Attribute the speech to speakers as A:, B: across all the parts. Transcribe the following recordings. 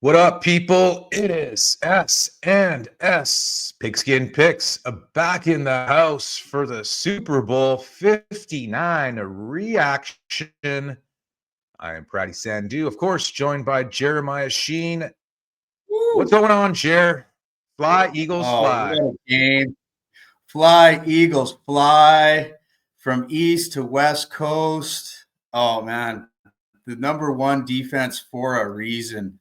A: What up, people? It is S&S Pigskin Picks back in the house for the Super Bowl 59 reaction. I am Pratty Sandhu, of course, joined by Jeremiah Sheen.
B: Woo.
A: What's going on, Jer? Fly, Eagles, fly.
B: What a game. Fly, Eagles, fly from east to west coast. Oh, man. The number one defense for a reason.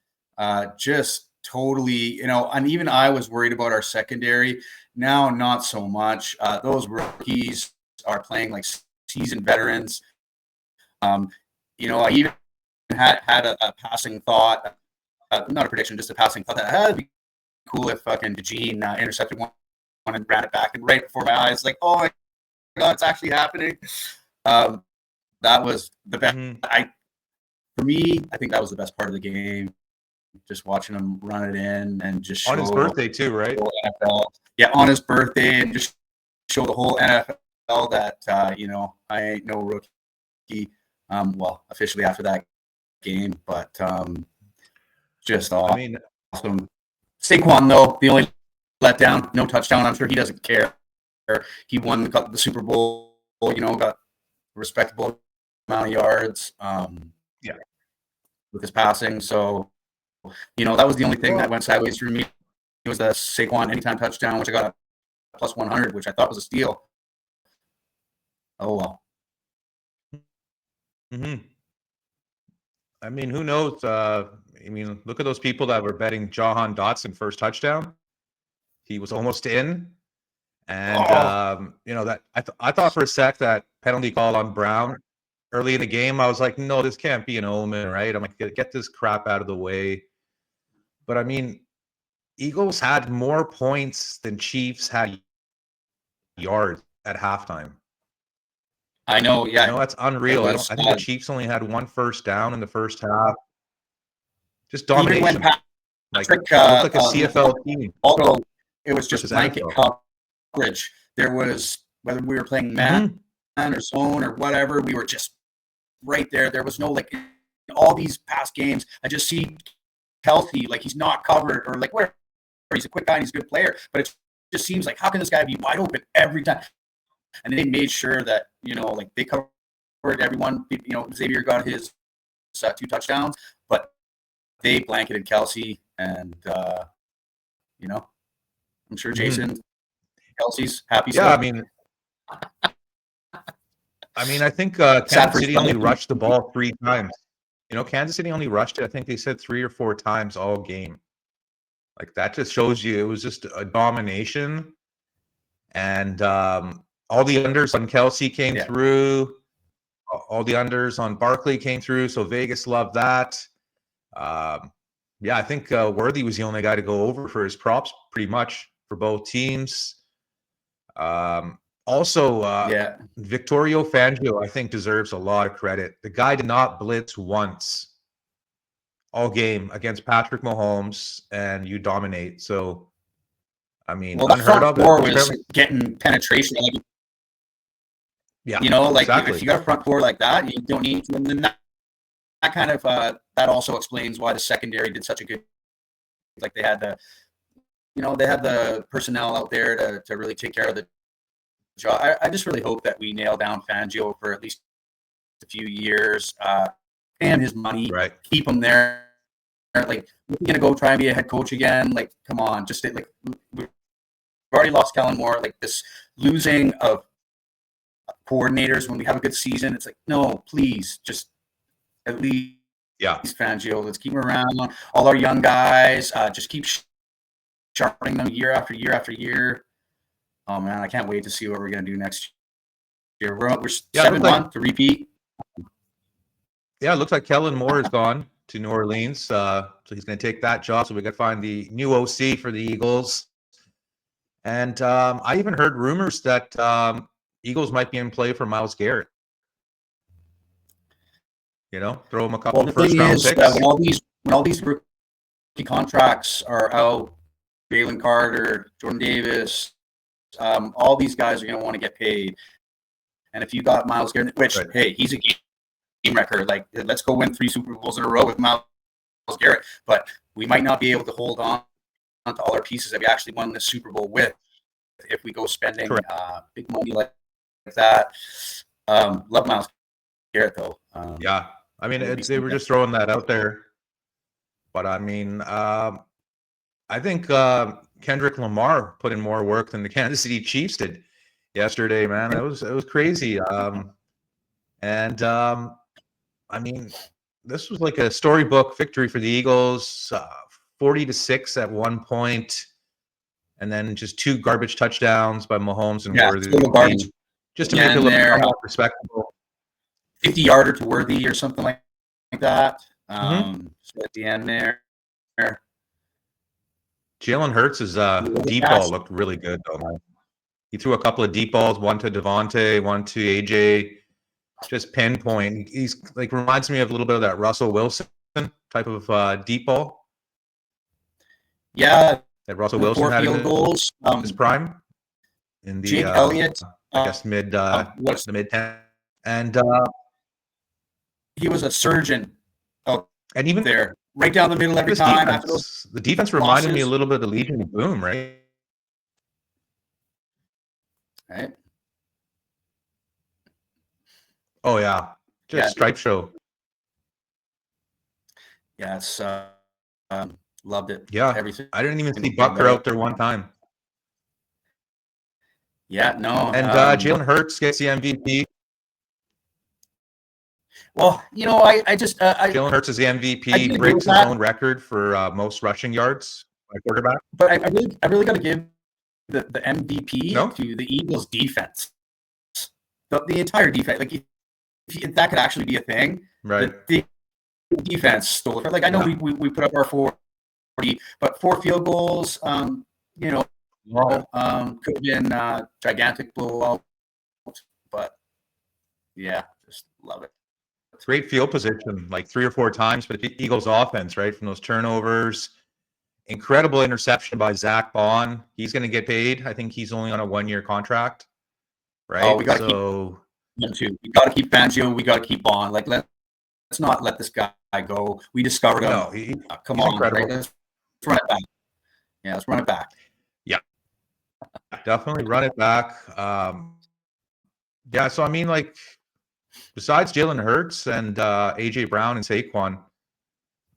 B: Just totally, and even I was worried about our secondary. Now, not so much. Those rookies are playing like seasoned veterans. I even had a passing thought, not a prediction, just a passing thought that it'd be cool if fucking Sheen intercepted one and ran it back, and right before my eyes, like, oh my God, it's actually happening. That was the best. For me, I think that was the best part of the game. Just watching him run it in and just show
A: on his birthday too, right?
B: NFL. Yeah, on his birthday, and just show the whole NFL that I ain't no rookie. Well, officially after that game, but just awesome. Saquon, though, the only letdown, no touchdown. I'm sure he doesn't care. He won the Super Bowl. Got a respectable amount of yards. With his passing, so. That was the only thing that went sideways for me. It was the Saquon anytime touchdown, which I got a plus 100, which I thought was a steal. Oh, well.
A: I mean, who knows? Look at those people that were betting Jahan Dotson first touchdown. He was almost in. And, I thought for a sec that penalty call on Brown early in the game, I was like, no, this can't be an omen, right? I'm like, get this crap out of the way. But, Eagles had more points than Chiefs had yards at halftime.
B: I know, yeah.
A: That's unreal. I think the Chiefs only had one first down in the first half. Just domination. Like a CFL team.
B: Although it was just blanket coverage. There was, whether we were playing man or zone or whatever, we were just right there. There was no, like, in all these past games, I just see healthy, like he's not covered, or like where he's a quick guy and he's a good player, but it just seems like, how can this guy be wide open every time? And they made sure that like they covered everyone. Xavier got his 2 touchdowns, but they blanketed Kelsey, and I'm sure Jason Kelsey's happy.
A: Yeah, I think Kansas City only rushed the ball 3 times. Kansas City only rushed it, I think they said 3 or 4 times all game. Like, that just shows you it was just a domination. And all the unders on Kelsey came through. All the unders on Barkley came through, so Vegas loved that. I think Worthy was the only guy to go over for his props pretty much for both teams. Victorio Fangio, I think, deserves a lot of credit. The guy did not blitz once all game against Patrick Mahomes, and you dominate. So,
B: the front four was getting penetration.
A: Exactly.
B: If you got a front four like that, you don't need to. And then that kind of that also explains why the secondary did such a good. Like, they had the personnel out there to really take care of the job. I just really hope that we nail down Fangio for at least a few years, and his money,
A: right?
B: Keep him there. Like, we're gonna go try and be a head coach again. Like, come on, just like, we've already lost Kellen Moore. Like, this losing of coordinators when we have a good season, it's like, no, please, just at least Fangio. Let's keep him around. All our young guys, just keep sharpening them year after year after year. Oh man, I can't wait to see what we're gonna do next year. We're 7-1 to repeat.
A: Yeah, it looks like Kellen Moore is gone to New Orleans, so he's going to take that job. So we got to find the new OC for the Eagles. And I even heard rumors that Eagles might be in play for Myles Garrett. Throw him a couple of first-round picks.
B: When all these rookie contracts are out, Jalen Carter, Jordan Davis, all these guys are going to want to get paid. And if you got Myles Garrett, which, hey, he's a game record. Like, let's go win 3 Super Bowls in a row with Myles Garrett. But we might not be able to hold on to all our pieces that we actually won the Super Bowl with if we go spending big money like that. Love Myles Garrett, though.
A: Yeah. I mean, they were just throwing that out there. But, I mean, I think Kendrick Lamar put in more work than the Kansas City Chiefs did yesterday, man. It was crazy. I mean, this was like a storybook victory for the Eagles, 40-6 at one point, and then just 2 garbage touchdowns by Mahomes and Worthy, just to make it look somewhat respectable.
B: 50-yarder to Worthy or something like that. So at the end there.
A: Jalen Hurts' deep ball looked really good, though, man. He threw a couple of deep balls, one to Devontae, one to AJ. Just pinpoint. He's like reminds me of a little bit of that Russell Wilson type of deep ball.
B: Yeah,
A: that Russell Wilson had in his prime in the
B: Jake Elliott,
A: I guess the mid 10, and
B: he was a surgeon.
A: And even
B: there, right down the middle every time.
A: The defense reminded me a little bit of the Legion of Boom, right?
B: Right.
A: Oh yeah, just stripe show.
B: Yes, loved it.
A: Yeah,
B: everything.
A: I didn't even see Bucker out there one time.
B: Yeah, no.
A: And Jalen Hurts gets the MVP.
B: Well, you know, I just
A: Jalen Hurts is the MVP, breaks his own record for most rushing yards by quarterback.
B: But I really got to give the MVP to the Eagles defense. The entire defense, like if that could actually be a thing,
A: right?
B: The defense stole it. Like I know we put up our 40, but 4 field goals, you know, could have been gigantic blowout. But yeah, just love it.
A: Great field position, like 3 or 4 times for the Eagles offense, right? From those turnovers. Incredible interception by Zach Bond. He's going to get paid. I think he's only on a 1-year contract, right?
B: Oh, we got to keep him too. We got to keep Fangio. We got to keep Bond. Like let's not let this guy go. We discovered him.
A: No,
B: come on,
A: incredible.
B: Right? Let's run it back. Yeah, let's run it back.
A: Yeah, definitely run it back. Yeah, so I mean, like, besides Jalen Hurts and AJ Brown and Saquon,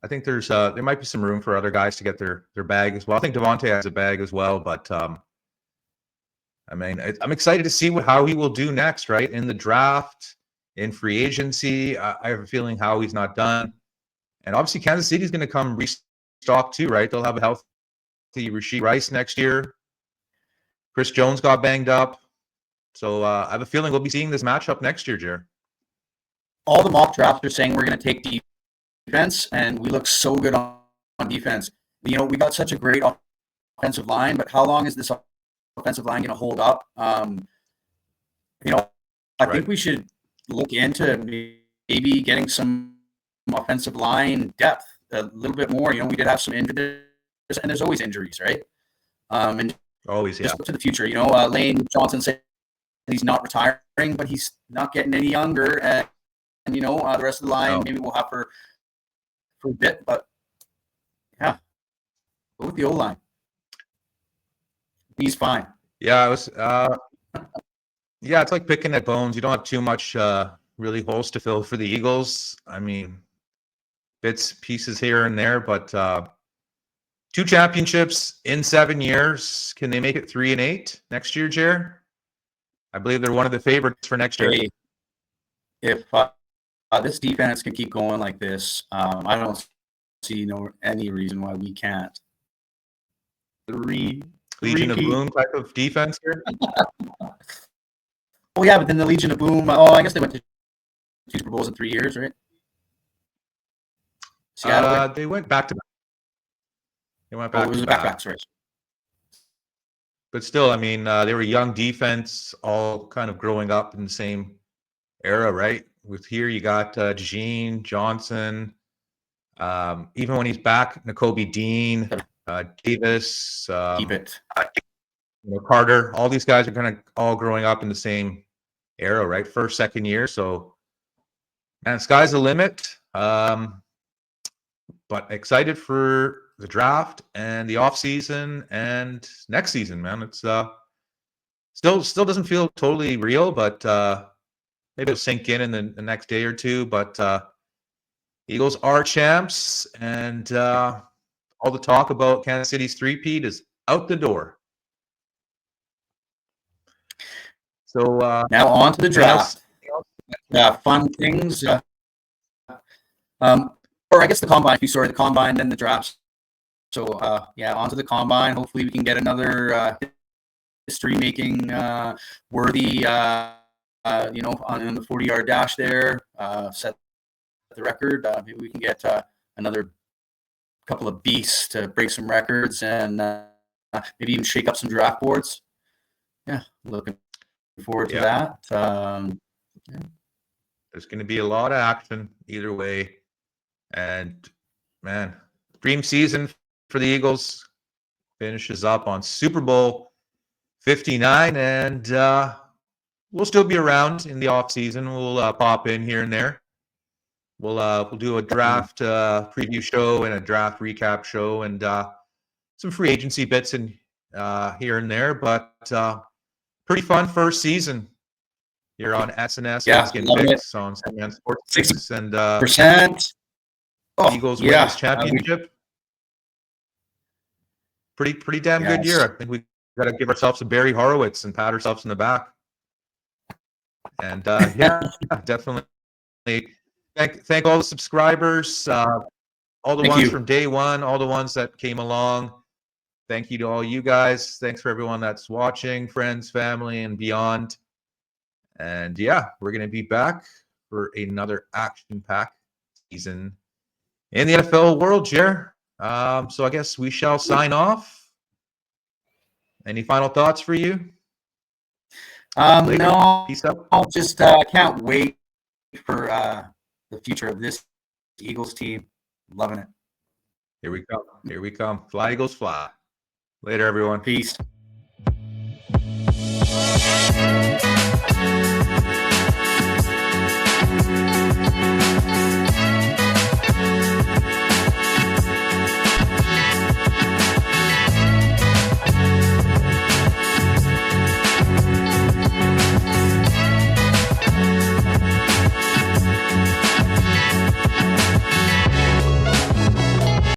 A: I think there might be some room for other guys to get their bag as well. I think Devontae has a bag as well, but I mean, I'm excited to see how he will do next, right? In the draft, in free agency. I have a feeling Howie's not done. And obviously Kansas City's going to come restock too, right? They'll have a healthy Rashee Rice next year. Chris Jones got banged up. So I have a feeling we'll be seeing this matchup next year, Jer.
B: All the mock drafts are saying we're going to take defense, and we look so good on defense. You know, we got such a great offensive line, but how long is this offensive line going to hold up? You know, I think we should look into maybe getting some offensive line depth a little bit more. You know, we did have some injuries, and there's always injuries, right? And
A: always,
B: just to the future. You know, Lane Johnson said he's not retiring, but he's not getting any younger. And you know, the rest of the line maybe we'll have for a bit, but yeah, go with the O-line. He's fine.
A: Yeah, it was. Yeah, it's like picking at bones. You don't have too much really holes to fill for the Eagles. I mean, bits, pieces here and there, but 2 championships in 7 years. Can they make it 3 and 8 next year, Jer? I believe they're one of the favorites for next year.
B: If this defense can keep going like this, I don't see any reason why we can't.
A: Legion of Boom type of defense here.
B: Oh yeah, but then the Legion of Boom. I guess they went to 2 Super Bowls in 3 years, right?
A: Seattle. They went back to back. They went back.
B: It was back, sorry.
A: But still, I mean, they were a young defense, all kind of growing up in the same era, right? With here, you got Sheen, Johnson. Even when he's back, Nakobe Dean, Davis,
B: keep it.
A: Carter. All these guys are kind of all growing up in the same era, right? First, second year. So, man, sky's the limit. But excited for the draft and the off season and next season, man. It's still doesn't feel totally real, but maybe it'll sink in the next day or two. But Eagles are champs, and all the talk about Kansas City's three-peat is out the door. So
B: now on to the draft. Fun things. Or I guess the combine. The combine, then the draft. So on to the combine. Hopefully we can get another history-making worthy, on the 40-yard dash there. Set the record. Maybe we can get another couple of beasts to break some records and maybe even shake up some draft boards. Yeah, looking forward to that.
A: There's going to be a lot of action either way. And, man, dream season for the Eagles finishes up on Super Bowl 59. And we'll still be around in the offseason. We'll pop in here and there. We'll do a draft preview show and a draft recap show and some free agency bits in here and there. But pretty fun first season here on S&S Pigskin Picks on S&S Sports and
B: percent.
A: Eagles win this championship. Pretty damn good year. I think we got to give ourselves a Barry Horowitz and pat ourselves in the back. And definitely thank all the subscribers, all the ones from day one, all the ones that came along. Thank you to all you guys. Thanks for everyone that's watching, friends, family, and beyond. And we're going to be back for another action-packed season in the NFL world, Jer. So I guess we shall sign off. Any final thoughts for you?
B: No.
A: Peace out.
B: I'll just can't wait for the future of this Eagles team. Loving it.
A: Here we come. Here we come. Fly, Eagles, fly. Later, everyone.
B: Peace.